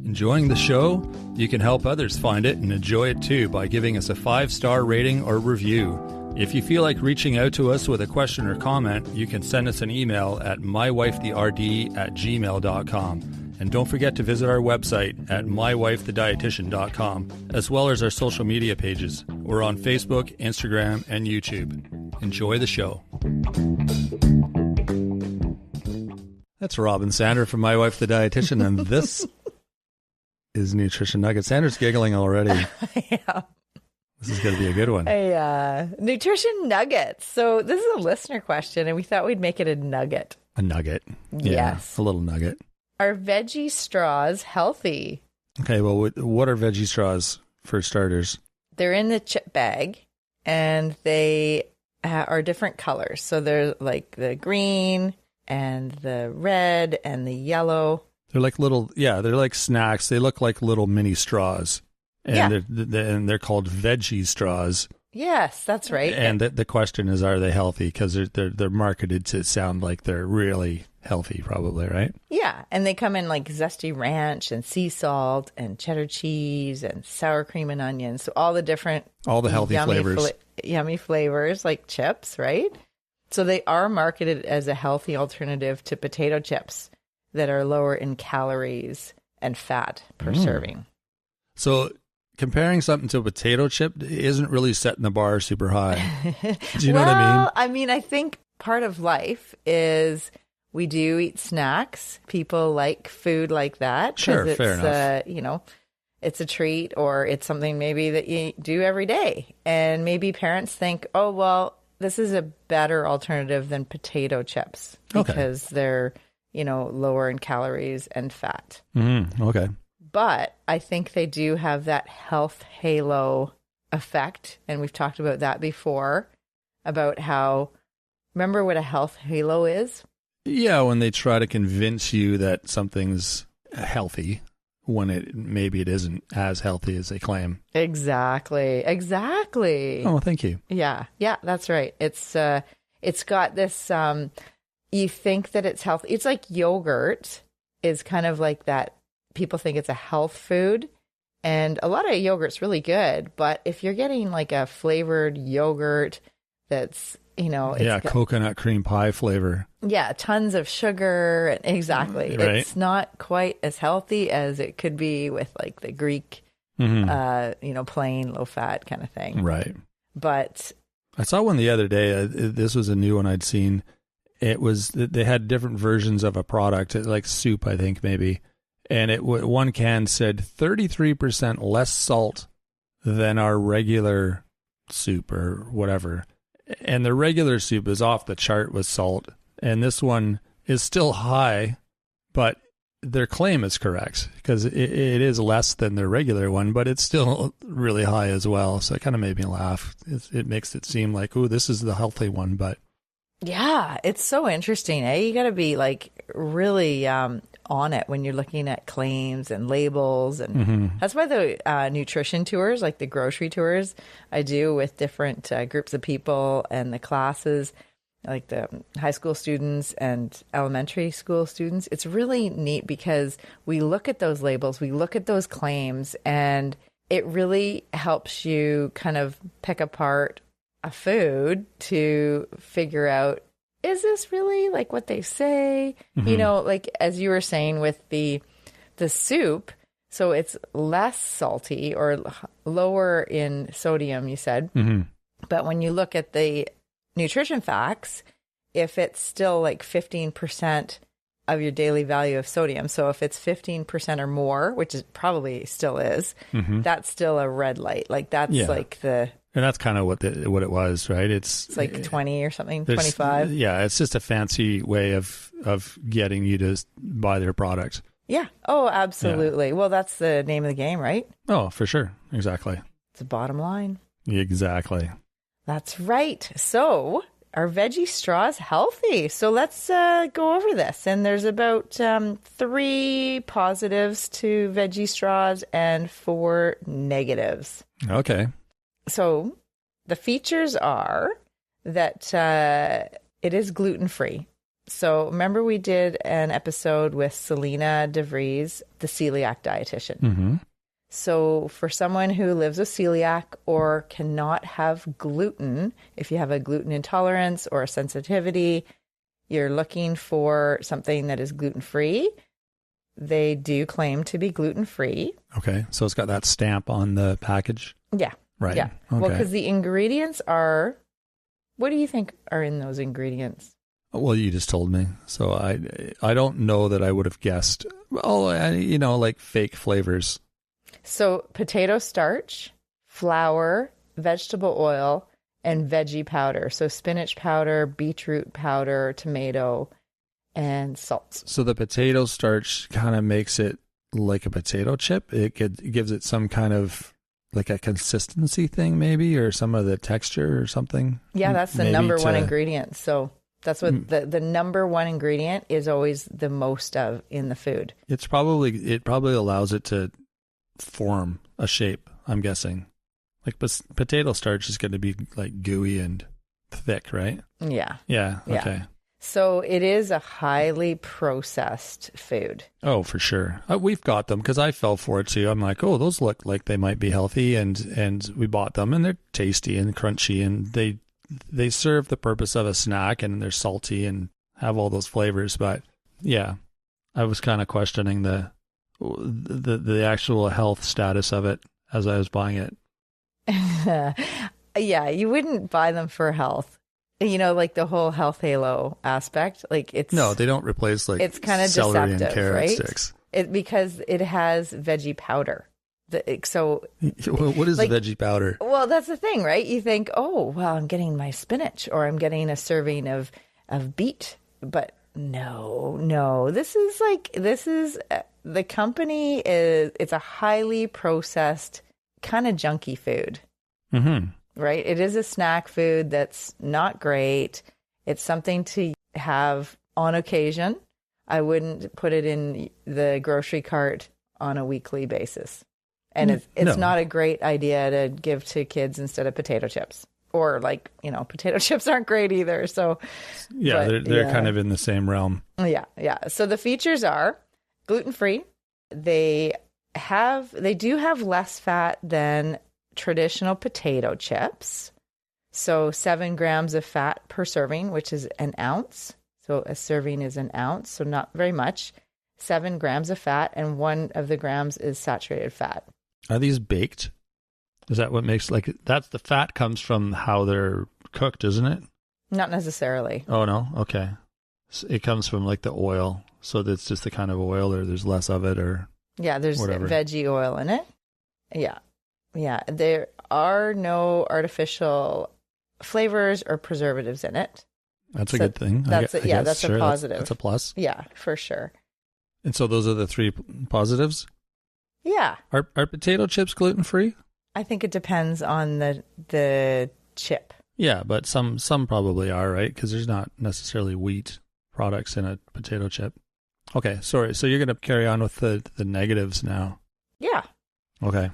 Enjoying the show? You can help others find it and enjoy it too by giving us a 5-star rating or review. If you feel like reaching out to us with a question or comment, you can send us an email at mywifetherd@gmail.com. And don't forget to visit our website at mywifethedietitian.com, as well as our social media pages. We're on Facebook, Instagram, and YouTube. Enjoy the show. That's Rob and Sandra from My Wife the Dietitian, and this is Nutrition Nuggets. Sandra's giggling already. Yeah. This is going to be a good one. Nutrition Nuggets. So this is a listener question, and we thought we'd make it a nugget. A nugget. Yes. Yeah, a little nugget. Are veggie straws healthy? Okay, well, what are veggie straws for starters? They're in the chip bag, and they are different colors. So they're like the green and the red and the yellow. They're like little, they're like snacks. They look like little mini straws. And they're called veggie straws. Yes, that's right. And the question is, are they healthy? Because they're marketed to sound like they're really healthy, probably, right? Yeah, and they come in like zesty ranch and sea salt and cheddar cheese and sour cream and onions. So all the healthy flavors. Yummy flavors like chips, right? So they are marketed as a healthy alternative to potato chips that are lower in calories and fat per serving. So comparing something to a potato chip isn't really setting the bar super high. Do you know what I mean? Well, I mean, I think part of life is we do eat snacks. People like food like that. Sure, fair enough. It's a treat, or it's something maybe that you do every day. And maybe parents think, oh, well, this is a better alternative than potato chips because they're, lower in calories and fat. Okay. But I think they do have that health halo effect. And we've talked about that before, about how, remember what a health halo is? Yeah, when they try to convince you that something's healthy when maybe it isn't as healthy as they claim. Exactly. Oh, thank you. Yeah, that's right. It's got this, you think that it's healthy. It's like yogurt is kind of like that. People think it's a health food, and a lot of yogurt's really good. But if you're getting like a flavored yogurt that's, coconut cream pie flavor. Yeah, tons of sugar. Exactly. Right. It's not quite as healthy as it could be with like the Greek, plain low fat kind of thing. Right. But I saw one the other day. This was a new one I'd seen. It was, they had different versions of a product, like soup, I think maybe. And one can said 33% less salt than our regular soup or whatever. And the regular soup is off the chart with salt. And this one is still high, but their claim is correct because it is less than their regular one, but it's still really high as well. So it kind of made me laugh. It makes it seem like, oh, this is the healthy one, but. Yeah, it's so interesting, eh? You got to be like really on it when you're looking at claims and labels. And that's why the nutrition tours, like the grocery tours I do with different groups of people and the classes, like the high school students and elementary school students, it's really neat because we look at those labels, we look at those claims, and it really helps you kind of pick apart a food to figure out, is this really like what they say? Like as you were saying with the soup, so it's less salty or lower in sodium, you said. But when you look at the nutrition facts, if it's still like 15% of your daily value of sodium, so if it's 15% or more, which is probably still is, that's still a red light. Like that's like the... And that's kind of what it was, right? It's like 20 or something, 25. Yeah, it's just a fancy way of getting you to buy their product. Yeah. Oh, absolutely. Yeah. Well, that's the name of the game, right? Oh, for sure. Exactly. It's the bottom line. Exactly. That's right. So are veggie straws healthy? So let's go over this. And there's about 3 positives to veggie straws and 4 negatives. Okay. So the features are that it is gluten-free. So remember we did an episode with Selena DeVries, the celiac dietitian. Mm-hmm. So for someone who lives with celiac or cannot have gluten, if you have a gluten intolerance or a sensitivity, you're looking for something that is gluten-free. They do claim to be gluten-free. Okay. So it's got that stamp on the package? Yeah. Right. Yeah. Okay. Well, because the ingredients are, what do you think are in those ingredients? Well, you just told me. So I don't know that I would have guessed. Oh, like fake flavors. So potato starch, flour, vegetable oil, and veggie powder. So spinach powder, beetroot powder, tomato, and salt. So the potato starch kind of makes it like a potato chip. It gives it some kind of like a consistency thing maybe, or some of the texture or something. Yeah, that's the number one ingredient. So that's what the number one ingredient is always the most of in the food. It probably allows it to form a shape, I'm guessing. Like potato starch is going to be like gooey and thick, right? Yeah. Yeah. Okay. So it is a highly processed food. Oh, for sure. We've got them because I fell for it too. I'm like, oh, those look like they might be healthy, and we bought them, and they're tasty and crunchy, and they serve the purpose of a snack, and they're salty and have all those flavors. But yeah, I was kind of questioning the actual health status of it as I was buying it. Yeah, you wouldn't buy them for health. Like the whole health halo aspect. Like no, they don't replace like it's kind of celery deceptive, and carrot right? sticks. Because it has veggie powder. So what is veggie powder? Well, that's the thing, right? You think, oh, well, I'm getting my spinach, or I'm getting a serving of beet, but no. This is the company it's a highly processed kind of junky food. Mm-hmm. Right? It is a snack food that's not great. It's something to have on occasion. I wouldn't put it in the grocery cart on a weekly basis. And it's not a great idea to give to kids instead of potato chips. Or potato chips aren't great either. So yeah, they're kind of in the same realm. Yeah. So the features are gluten-free. They do have less fat than traditional potato chips. So 7 grams of fat per serving, which is an ounce. So a serving is an ounce, so not very much. 7 grams of fat, and 1 of the grams is saturated fat. Are these baked? Is that what makes that's the fat comes from how they're cooked, isn't it? Not necessarily. Oh, no? Okay. So it comes from like the oil. So that's just the kind of oil, or there's less of it, or yeah, there's whatever. Veggie oil in it. Yeah. There are no artificial flavors or preservatives in it. That's a good thing. That's a positive. That's a plus. Yeah, for sure. And so those are the 3 positives? Yeah. Are potato chips gluten-free? I think it depends on the chip. Yeah, but some probably are, right? Because there's not necessarily wheat products in a potato chip. Okay, sorry. So you're going to carry on with the negatives now. Yeah. Okay.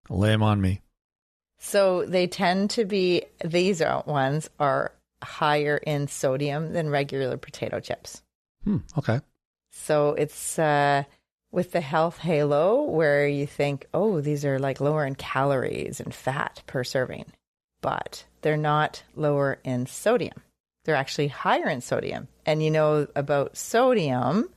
Lay them on me. So they tend to be, these ones are higher in sodium than regular potato chips. Okay. So it's with the health halo where you think, oh, these are like lower in calories and fat per serving. But they're not lower in sodium. They're actually higher in sodium. And about sodium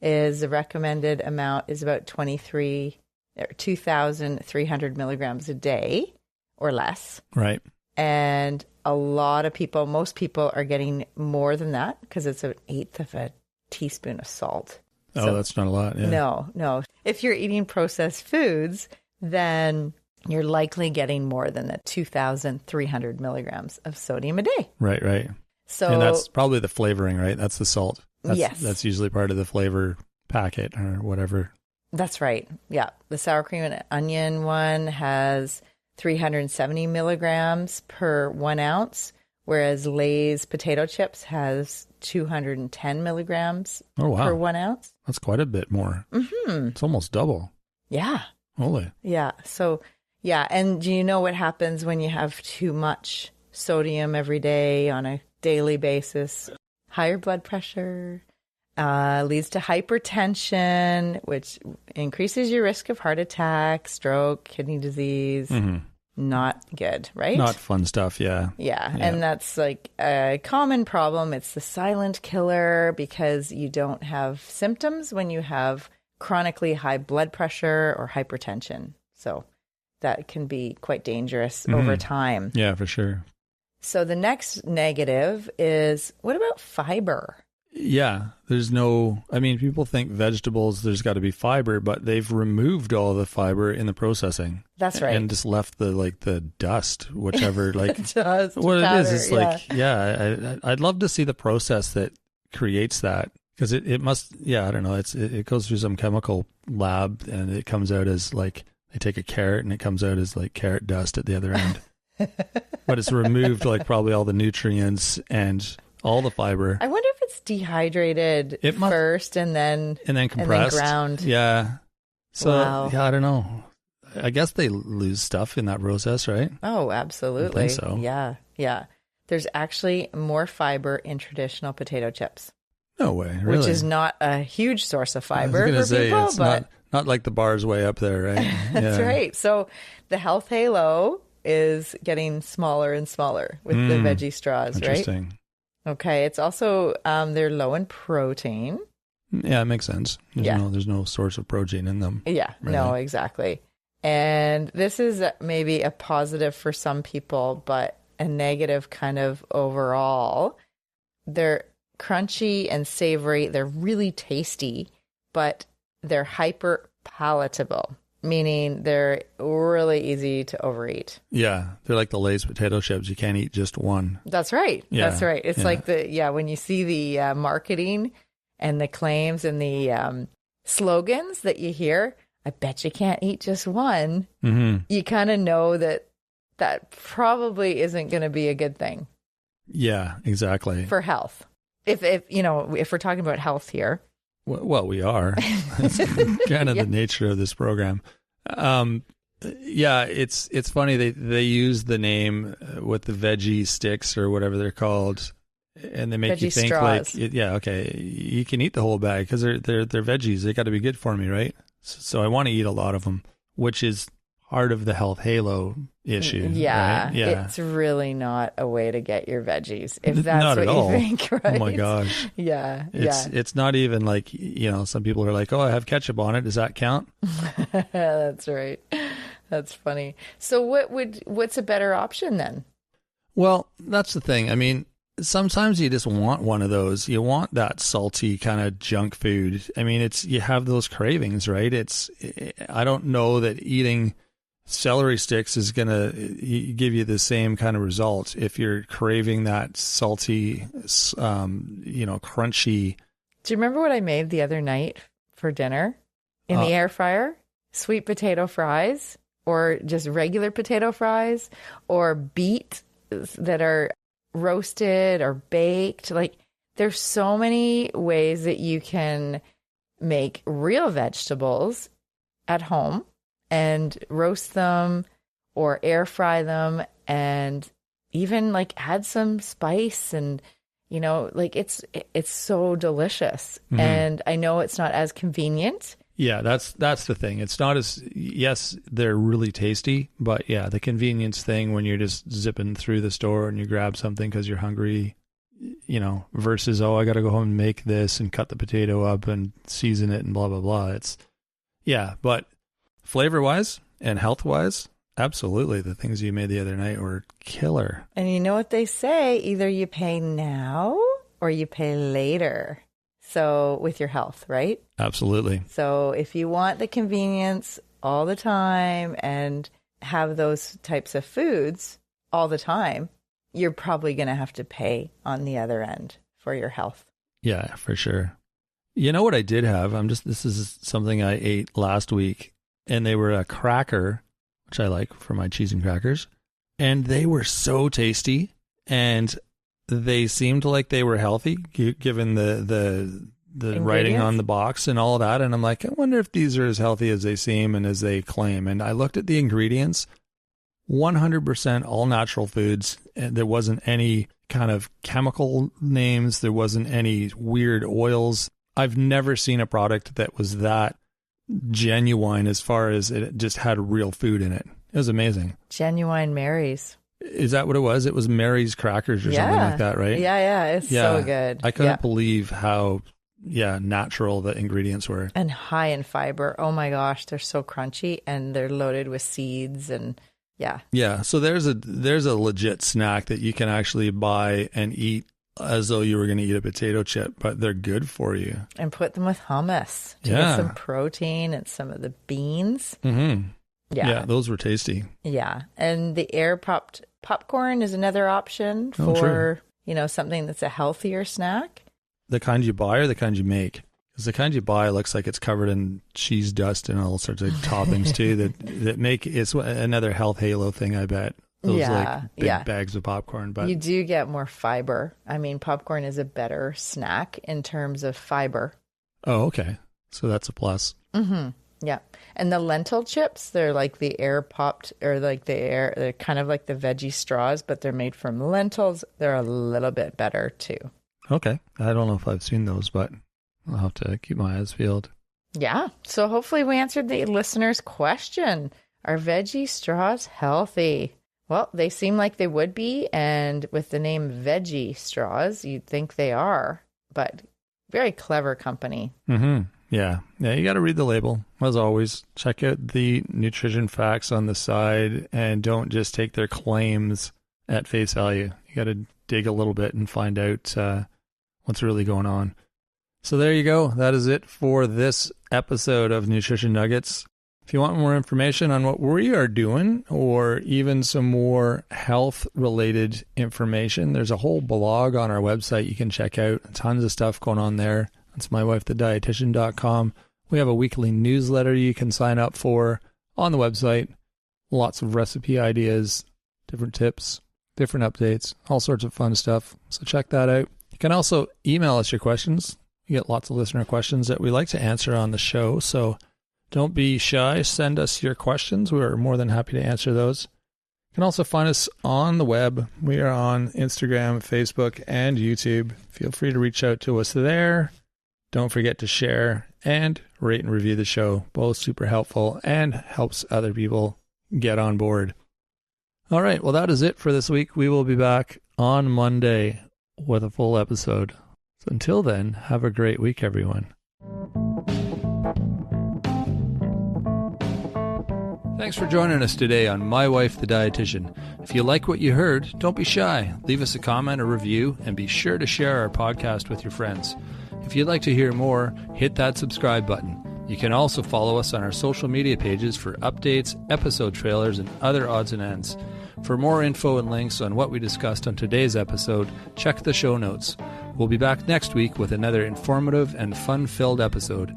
is the recommended amount is about 2,300 milligrams a day or less. Right. And a lot of people, most people are getting more than that because it's 1/8 of a teaspoon of salt. Oh, so, that's not a lot. Yeah. No. If you're eating processed foods, then you're likely getting more than the 2,300 milligrams of sodium a day. Right. So, and that's probably the flavoring, right? That's the salt. Yes. That's usually part of the flavor packet or whatever. That's right. Yeah. The sour cream and onion one has 370 milligrams per 1 ounce, whereas Lay's potato chips has 210 milligrams per 1 ounce. That's quite a bit more. Mm-hmm. It's almost double. Yeah. Holy. Yeah. So, yeah. And do you know what happens when you have too much sodium every day on a daily basis? higher blood pressure, leads to hypertension, which increases your risk of heart attack, stroke, kidney disease. Not good, right? Not fun stuff, yeah. Yeah, and that's like a common problem. It's the silent killer because you don't have symptoms when you have chronically high blood pressure or hypertension. So that can be quite dangerous over time. Yeah, for sure. So the next negative is, what about fiber? Yeah, there's no, I mean, people think vegetables, there's got to be fiber, but they've removed all the fiber in the processing. That's right. And just left the dust, whichever, like, Dust, what powder, it is. It's like, I'd love to see the process that creates that, because it must, I don't know, it goes through some chemical lab and it comes out as like, they take a carrot and it comes out as like carrot dust at the other end. But it's removed like probably all the nutrients and all the fiber. I wonder if it's dehydrated first and then compressed. And then ground. Yeah. So, wow. I don't know. I guess they lose stuff in that process, right? Oh, absolutely. I think so. Yeah. There's actually more fiber in traditional potato chips. No way, really? Which is not a huge source of fiber for say, people, it's but not like the bar's way up there, right? That's right. So the health halo is getting smaller and smaller with the veggie straws, right? Interesting. Okay. It's also, they're low in protein. Yeah, it makes sense. There's no source of protein in them. Yeah, really. No, exactly. And this is maybe a positive for some people, but a negative kind of overall. They're crunchy and savory. They're really tasty, but they're hyper palatable, meaning they're really easy to overeat. Yeah, they're like the Lay's potato chips. You can't eat just one. That's right. Yeah. That's right. It's like when you see the marketing and the claims and the slogans that you hear, I bet you can't eat just one. You kind of know that probably isn't going to be a good thing. Yeah, exactly. For health. If we're talking about health here. Well, we are. That's kind of the nature of this program. It's funny. They use the name with the veggie sticks or whatever they're called, and they make veggie you think straws. you can eat the whole bag because they're veggies. They got to be good for me, right? So I want to eat a lot of them, which is part of the health halo issue. Yeah, right? Yeah. It's really not a way to get your veggies if that's not what at you all. think, right? Oh my gosh. Yeah, It's not even like, some people are like, oh, I have ketchup on it. Does that count? That's right. That's funny. So what's a better option then? Well, that's the thing. I mean, sometimes you just want one of those. You want that salty kind of junk food. I mean, you have those cravings, right? I don't know that eating celery sticks is going to give you the same kind of result if you're craving that salty, crunchy. Do you remember what I made the other night for dinner in the air fryer? Sweet potato fries, or just regular potato fries, or beet that are roasted or baked. Like, there's so many ways that you can make real vegetables at home and roast them or air fry them, and even like add some spice, and it's so delicious. And I know it's not as convenient. Yeah, that's the thing. It's not yes, they're really tasty, but yeah, the convenience thing when you're just zipping through the store and you grab something because you're hungry, versus, oh, I got to go home and make this and cut the potato up and season it and blah, blah, blah. But flavor-wise and health-wise, absolutely. The things you made the other night were killer. And you know what they say, either you pay now or you pay later. So with your health, right? Absolutely. So if you want the convenience all the time and have those types of foods all the time, you're probably going to have to pay on the other end for your health. Yeah, for sure. You know what I did have? This is something I ate last week, and they were a cracker, which I like for my cheese and crackers, and they were so tasty, and they seemed like they were healthy, given the writing on the box and all of that. And I'm like, I wonder if these are as healthy as they seem and as they claim. And I looked at the ingredients, 100% all natural foods. there wasn't any kind of chemical names. There wasn't any weird oils. I've never seen a product that was that genuine as far as it just had real food in it. It was amazing. Genuine Mary's. Is that what it was? It was Mary's Crackers or something like that, right? Yeah. It's so good. I couldn't believe how natural the ingredients were. And high in fiber. Oh my gosh, they're so crunchy and they're loaded with seeds and yeah. So there's a legit snack that you can actually buy and eat as though you were going to eat a potato chip, but they're good for you. And put them with hummus to get some protein and some of the beans. Mm-hmm. Yeah, those were tasty. Yeah, and the air popped popcorn is another option for something that's a healthier snack. The kind you buy or the kind you make? Because the kind you buy looks like it's covered in cheese dust and all sorts of toppings too. That make it's another health halo thing. I bet those big bags of popcorn. But you do get more fiber. I mean, popcorn is a better snack in terms of fiber. Oh, okay. So that's a plus. Mm-hmm. Yeah. And the lentil chips, they're like the air popped or like they're kind of like the veggie straws, but they're made from lentils. They're a little bit better too. Okay. I don't know if I've seen those, but I'll have to keep my eyes peeled. Yeah. So hopefully we answered the listener's question. Are veggie straws healthy? Well, they seem like they would be. And with the name Veggie straws, you'd think they are. But very clever company. Mm-hmm. Yeah, you got to read the label. As always, check out the nutrition facts on the side and don't just take their claims at face value. You got to dig a little bit and find out what's really going on. So there you go. That is it for this episode of Nutrition Nuggets. If you want more information on what we are doing or even some more health-related information, there's a whole blog on our website you can check out. Tons of stuff going on there. It's mywifethedietitian.com. We have a weekly newsletter you can sign up for on the website. Lots of recipe ideas, different tips, different updates, all sorts of fun stuff. So check that out. You can also email us your questions. We get lots of listener questions that we like to answer on the show. So don't be shy. Send us your questions. We're more than happy to answer those. You can also find us on the web. We are on Instagram, Facebook, and YouTube. Feel free to reach out to us there. Don't forget to share and rate and review the show. Both super helpful and helps other people get on board. All right. Well, that is it for this week. We will be back on Monday with a full episode. So until then, have a great week, everyone. Thanks for joining us today on My Wife the Dietitian. If you like what you heard, don't be shy. Leave us a comment or review and be sure to share our podcast with your friends. If you'd like to hear more, hit that subscribe button. You can also follow us on our social media pages for updates, episode trailers, and other odds and ends. For more info and links on what we discussed on today's episode, check the show notes. We'll be back next week with another informative and fun-filled episode.